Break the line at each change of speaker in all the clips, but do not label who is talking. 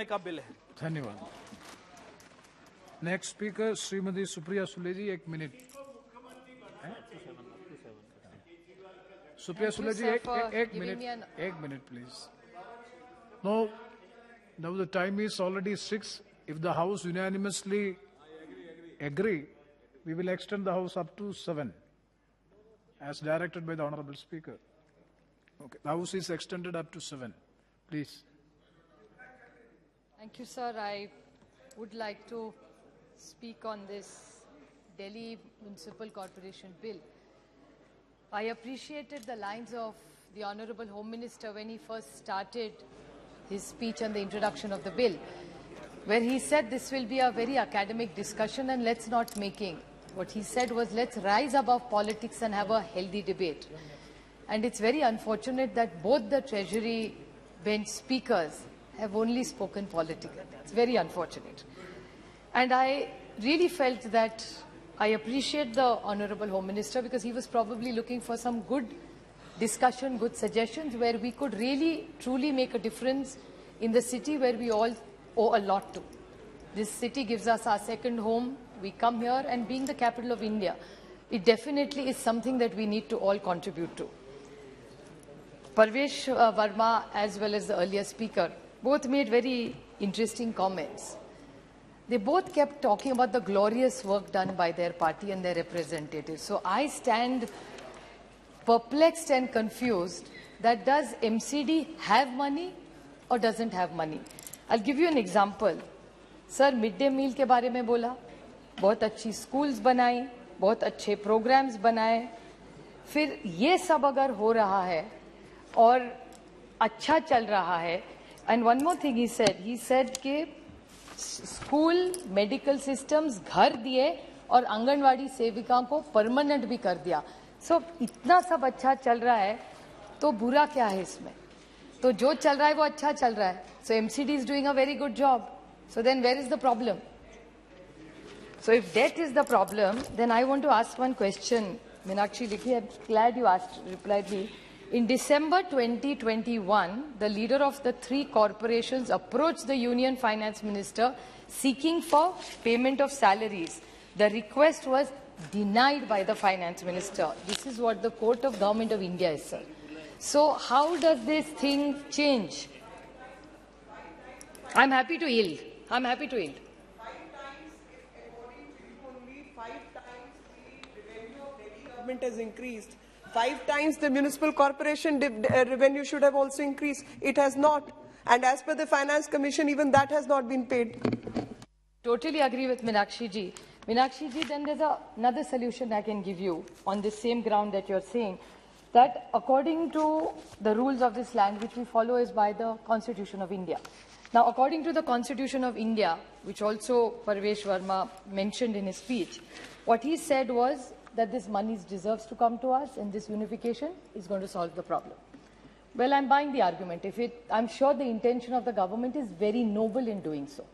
करने का बिल है।
धन्यवाद। नेक्स्ट स्पीकर श्रीमती सुप्रिया सुले जी, 1 मिनट। सुप्रिया सुले जी, एक minute please. Now the time is already 6. If the House unanimously agree, we will extend the House up to 7, as directed by the Honorable Speaker. Okay, the House is extended up to 7. Please.
Thank you, sir. I would like to speak on this Delhi Municipal Corporation bill. I appreciated the lines of the Honorable Home Minister when he first started his speech on the introduction of the bill, where he said this will be a very academic discussion and let's not making. What he said was let's rise above politics and have a healthy debate. And it's very unfortunate that both the Treasury bench speakers have only spoken politically. It's very unfortunate. And I really felt that I appreciate the Honorable Home Minister because he was probably looking for some good discussion, good suggestions where we could really, truly make a difference in the city where we all owe a lot to. This city gives us our second home. We come here, and being the capital of India, it definitely is something that we need to all contribute to. Parvesh Verma, as well as the earlier speaker, both made very interesting comments. They both kept talking about the glorious work done by their party and their representatives. So I stand perplexed and confused that does MCD have money or doesn't have money? I'll give you an example. Sir, mid-day meal के बारे में बोला, बहुत अच्छी schools बनाई, बहुत अच्छे programs बनाए, फिर ये सब अगर हो रहा है और अच्छा चल रहा है, and one more thing he said कि school, medical systems घर दिए और आंगनवाड़ी सेविका को permanent भी कर दिया. So, इतना सब अच्छा चल रहा है, तो बुरा क्या है इसमें? तो जो चल रहा है वो अच्छा चल रहा है. So MCD is doing a very good job. So then where is the problem? So if debt is the problem, then I want to ask one question. Meenakshi Likhi, I'm glad you replied me. In December 2021, the leader of the 3 corporations approached the Union Finance Minister seeking for payment of salaries. The request was denied by the Finance Minister. This is what the Court of Government of India is, sir. So how does this thing change? I'm happy to yield. I'm happy to yield.
5 times, according to you only, 5 times the revenue of Delhi government has increased. 5 times the municipal corporation revenue should have also increased. It has not. And as per the Finance Commission, even that has not been paid.
Totally agree with Meenakshi ji. Meenakshi ji, then there's another solution I can give you on the same ground that you're saying, that according to the rules of this land, which we follow is by the Constitution of India. Now, according to the Constitution of India, which also Parvesh Verma mentioned in his speech, what he said was that this money deserves to come to us and this unification is going to solve the problem. Well, I'm buying the argument. I'm sure the intention of the government is very noble in doing so.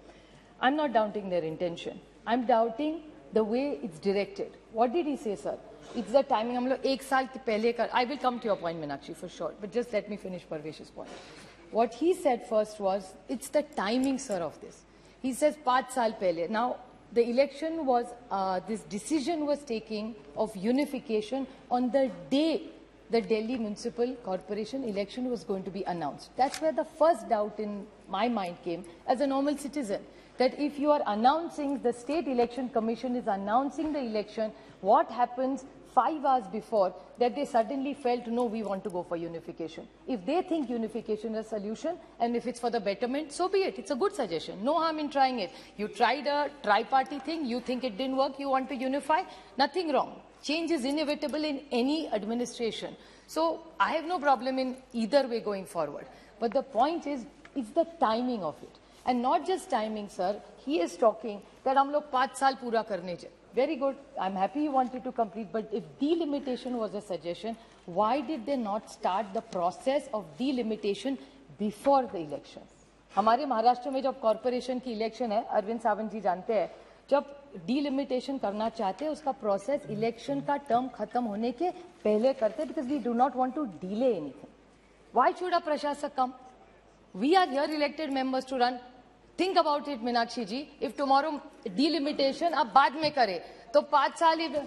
I'm not doubting their intention. I'm doubting the way it's directed. What did he say, sir? It's the timing. हम लोग 1 साल के पहले कर. I will come to your point, Meenakshi, for sure. But just let me finish Parvesh's point. What he said first was, it's the timing, sir, of this. He says 5 साल पहले. Now, the election was, this decision was taking of unification on the day the Delhi Municipal Corporation election was going to be announced. That's where the first doubt in my mind came as a normal citizen. That if you are announcing, the State Election Commission is announcing the election, what happens 5 hours before that they suddenly felt, no, we want to go for unification. If they think unification is a solution and if it's for the betterment, so be it. It's a good suggestion. No harm in trying it. You tried a tri-party thing, you think it didn't work, you want to unify, nothing wrong. Change is inevitable in any administration. So I have no problem in either way going forward. But the point is, it's the timing of it. And not just timing, sir. He is talking that हम लोग 5 साल पूरा करने चाहिए. Very good. I'm happy you wanted to complete. But if delimitation was a suggestion, why did they not start the process of delimitation before the election? हमारे महाराष्ट्र में जब corporation की इलेक्शन है, अरविंद सावंत जी जानते हैं, जब delimitation करना चाहते हैं, उसका प्रोसेस इलेक्शन का टर्म खत्म होने के पहले करते हैं, because we do not want to delay anything. Why should a प्रशासक come? We are here elected members to run Think about it, Meenakshi ji. If tomorrow delimitation आप बाद में करें, तो 5 साल ही.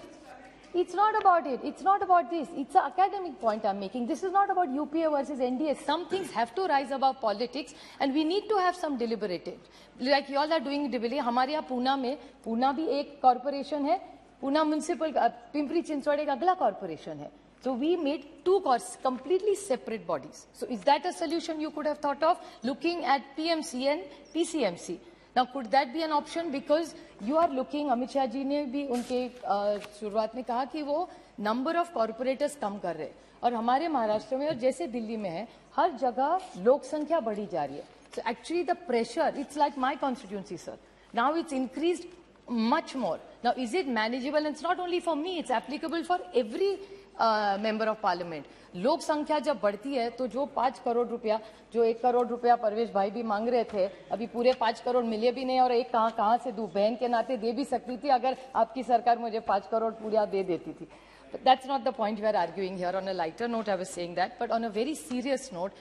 It's not about it. It's not about this. It's an academic point I'm making. This is not about UPA versus NDA. Some things have to rise above politics, and we need to have some deliberative. Like you all are doing deliberately. हमारे यहाँ पूना में, पूना भी एक corporation है, Poona municipal, Pimpri Chinchwad एक अगला corporation है. So we made two completely separate bodies. So is that a solution you could have thought of, looking at PMC and PCMC? Now could that be an option? Because you are looking, Amit Shah ji ने भी उनके शुरुआत में कहा कि वो number of corporators कम कर रहे हैं, और हमारे महाराष्ट्र में और जैसे दिल्ली में है, हर जगह लोक संख्या बढ़ी जा रही है. So actually the pressure, it's like my constituency, sir. Now it's increased much more. Now is it manageable? And it's not only for me, it's applicable for every member of parliament. लोक संख्या जब बढ़ती है तो जो 5 करोड़ रुपया, जो 1 करोड़ रुपया परवेश भाई भी मांग रहे थे, अभी पूरे 5 करोड़ मिले भी नहीं, और एक कहां से दूं, बहन के नाते दे भी सकती थी अगर आपकी सरकार मुझे 5 करोड़ पूरा दे देती थी. But that's not the point we are arguing here. On a lighter note, I was saying that. But on a very serious note,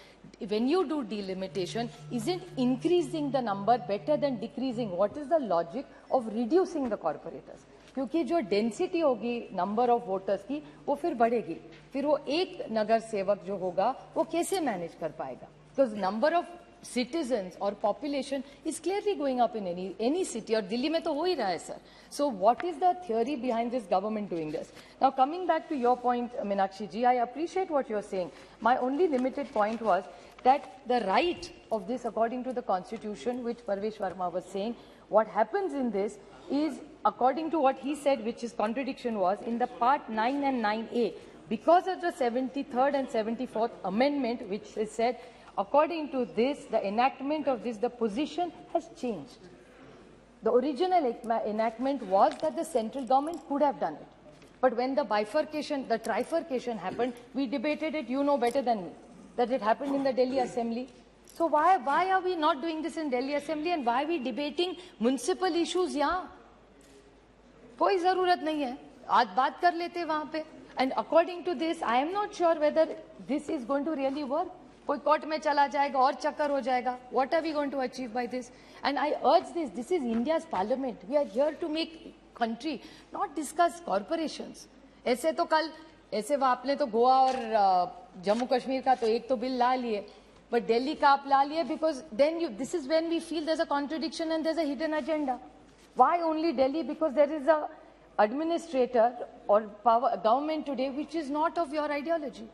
when you do delimitation, isn't increasing the number better than decreasing? What is the logic of reducing the corporators? क्योंकि जो density होगी number of voters की, वो फिर बढ़ेगी. फिर वो एक नगर सेवक जो होगा वो कैसे मैनेज कर पाएगा? Because number of citizens or population is clearly going up in any city, और दिल्ली में तो हो ही रहा है, sir. So what is the theory behind this government doing this? Now coming back to your point, Meenakshi ji, I appreciate what you're saying. My only limited point was that the right of this, according to the constitution, which Parvesh Verma was saying, what happens in this is, according to what he said, which his contradiction was, in the part 9 and 9A, because of the 73rd and 74th amendment, which is said, according to this, the enactment of this, the position has changed. The original enactment was that the central government could have done it. But when the bifurcation, the trifurcation happened, we debated it, you know better than me, that it happened in the Delhi Assembly. So why are we not doing this in Delhi Assembly, and why are we debating municipal issues यहाँ? कोई ज़रूरत नहीं है, आज बात कर लेते वहाँ पे. And according to this, I am not sure whether this is going to really work. कोई कोर्ट में चला जाएगा और चक्कर हो जाएगा. What are we going to achieve by this? And I urge this. This is India's parliament. We are here to make country, not discuss corporations. ऐसे तो कल ऐसे आपने तो गोवा और जम्मू कश्मीर का तो एक तो बिल ला लिए, but Delhi का आप ला लिए because then this is when we feel there's a contradiction and there's a hidden agenda. Why only Delhi? Because there is a administrator or power government today which is not of your ideology.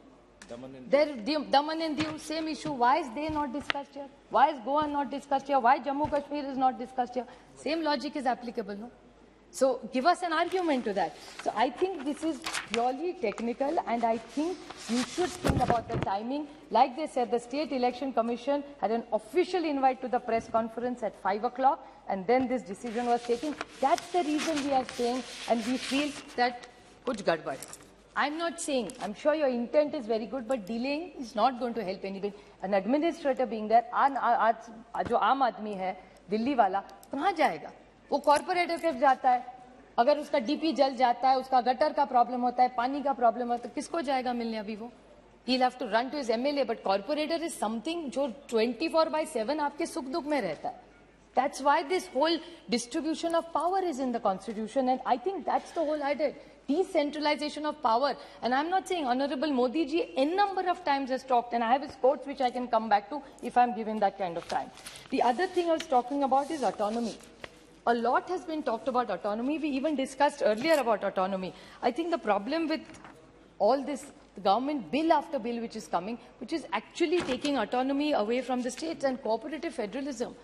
Daman and Diu, same issue. Why is they not discussed here? Why is Goa not discussed here? Why Jammu Kashmir is not discussed here? Same logic is applicable, no? So give us an argument to that. So I think this is purely technical, and I think you should think about the timing. Like they said, the State Election Commission had an official invite to the press conference at 5 o'clock, and then this decision was taken. That's the reason we are saying, and we feel that kuch gadbad. I'm not saying, I'm sure your intent is very good, but delaying is not going to help anybody. An administrator being there, आज जो आम आदमी है दिल्ली वाला कहाँ जाएगा? वो corporator के जाता है, अगर उसका डीपी जल जाता है, उसका गटर का प्रॉब्लम होता है, पानी का प्रॉब्लम होता है, तो किसको जाएगा मिलने अभी वो? He'll have to run to his MLA, but corporator is something जो 24/7 आपके सुख दुख में रहता है. That's why this whole distribution of power is in the constitution, and I think that's the whole idea. Decentralization of power. And I'm not saying Honorable Modi ji n number of times has talked, and I have his quotes which I can come back to if I'm given that kind of time. The other thing I was talking about is autonomy. A lot has been talked about autonomy. We even discussed earlier about autonomy. I think the problem with all this government bill after bill which is coming, which is actually taking autonomy away from the states and cooperative federalism.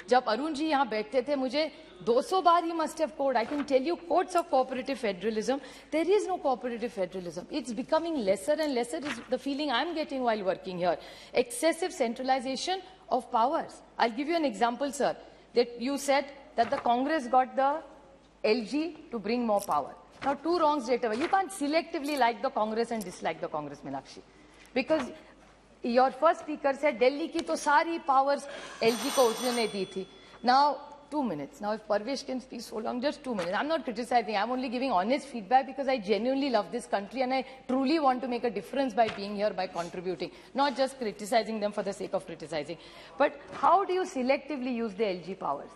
जब अरुण जी यहाँ बैठते थे, मुझे 200 बार he must have quoted. I can tell you quotes of cooperative federalism. There is no cooperative federalism. It's becoming lesser and lesser is the feeling I'm getting while working here. Excessive centralization of powers. I'll give you an example, sir. That you said that the Congress got the LG to bring more power. Now, two wrongs straight away. You can't selectively like the Congress and dislike the Congress, Meenakshi. Because your first speaker said Delhi की तो सारी powers LG को उसने दी थी. Now, 2 minutes. Now, if Parvesh can speak so long, just 2 minutes. I'm not criticizing. I'm only giving honest feedback because I genuinely love this country and I truly want to make a difference by being here, by contributing, not just criticizing them for the sake of criticizing. But how do you selectively use the LG powers?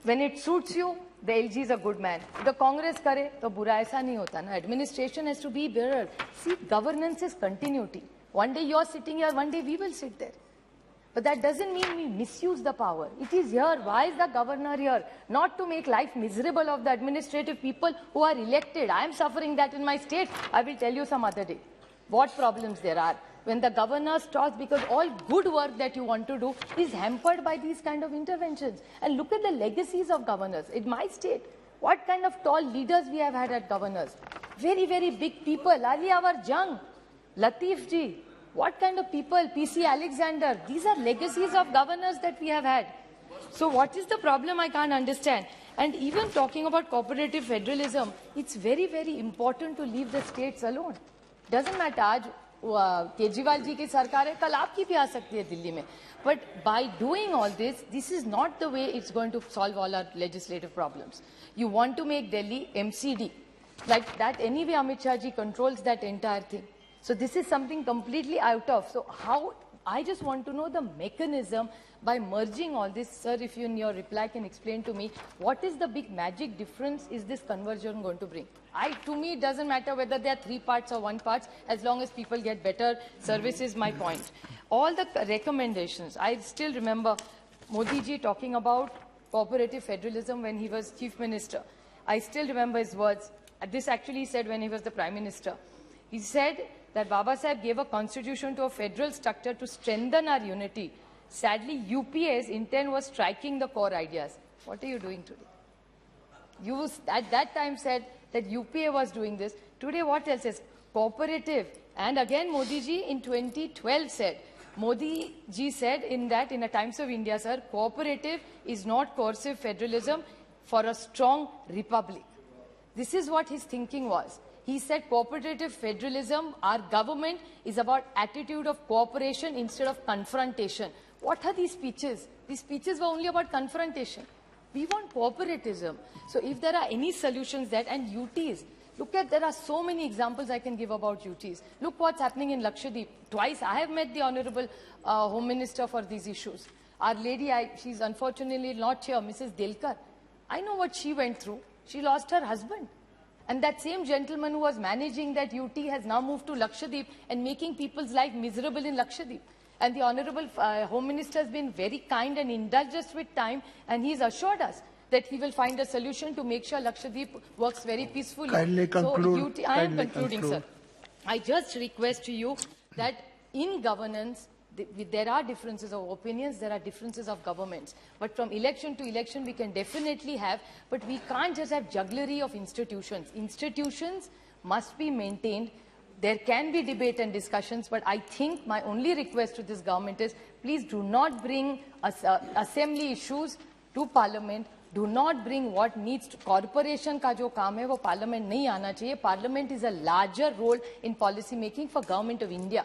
When it suits you, the LG is a good man. If the Congress करे, तो बुरा ऐसा नहीं होता ना. Administration has to be better. See, governance is continuity. One day you're sitting here, one day we will sit there. But that doesn't mean we misuse the power. It is here. Why is the governor here? Not to make life miserable of the administrative people who are elected. I am suffering that in my state. I will tell you some other day what problems there are. When the governor starts, because all good work that you want to do is hampered by these kind of interventions. And look at the legacies of governors. In my state, what kind of tall leaders we have had at governors. Very, very big people. Ali Awar Jung, Latif ji. What kind of people? P.C. Alexander. These are legacies of governors that we have had. So what is the problem? I can't understand. And even talking about cooperative federalism, it's very, very important to leave the states alone. Doesn't matter, आज केजरीवाल जी की सरकार है, कल आपकी भी आ सकती है दिल्ली में. But by doing all this, this is not the way it's going to solve all our legislative problems. You want to make Delhi MCD. Like that, anyway, Amit Shah ji controls that entire thing. So this is something completely out of. So how, I just want to know the mechanism by merging all this. Sir, if you in your reply can explain to me, what is the big magic difference is this conversion going to bring? To me, it doesn't matter whether there are 3 parts or 1 part, as long as people get better service is my point. All the recommendations, I still remember Modi ji talking about cooperative federalism when he was chief minister. I still remember his words. This actually he said when he was the prime minister. He said that Baba Saheb gave a constitution to a federal structure to strengthen our unity. Sadly, UPA's intent was striking the core ideas. What are you doing today? You at that time said that UPA was doing this. Today what else is? Cooperative. And again Modi ji in 2012 said, Modi ji said in a Times of India, sir, cooperative is not coercive federalism for a strong republic. This is what his thinking was. He said cooperative federalism, our government is about attitude of cooperation instead of confrontation. What are these speeches? These speeches were only about confrontation. We want cooperativism. So if there are any solutions that, and UTs, look at, there are so many examples I can give about UTs. Look what's happening in Lakshadweep. Twice I have met the Honorable Home Minister for these issues. Our lady, she's unfortunately not here, Mrs. Delkar. I know what she went through. She lost her husband. And that same gentleman who was managing that UT has now moved to Lakshadweep and making people's life miserable in Lakshadweep. And the Honorable Home Minister has been very kind and indulged us with time, and he's assured us that he will find a solution to make sure Lakshadweep works very peacefully.
Kindly conclude.
So I am concluding, sir. I just request to you that in governance, there are differences of opinions, there are differences of governments. But from election to election, we can definitely have, but we can't just have jugglery of institutions. Institutions must be maintained. There can be debate and discussions, but I think my only request to this government is, please do not bring assembly issues to parliament. Do not bring what needs to, corporation ka jo kaam hai, wo parliament nahi aana chahiye. Parliament is a larger role in policy making for government of India.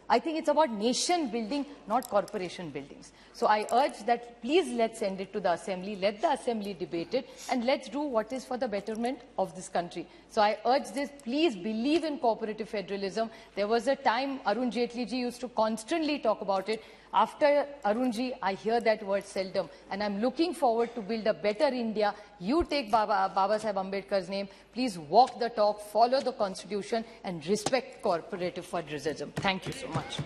I think it's about nation building, not corporation buildings. So I urge that please let's send it to the assembly, let the assembly debate it, and let's do what is for the betterment of this country. So I urge this, please believe in cooperative federalism. There was a time Arun Jaitley ji used to constantly talk about it. After Arun ji, I hear that word seldom. And I'm looking forward to build a better India. You take Baba Saheb Ambedkar's name. Please walk the talk, follow the constitution, and respect cooperative federalism. Thank you so much.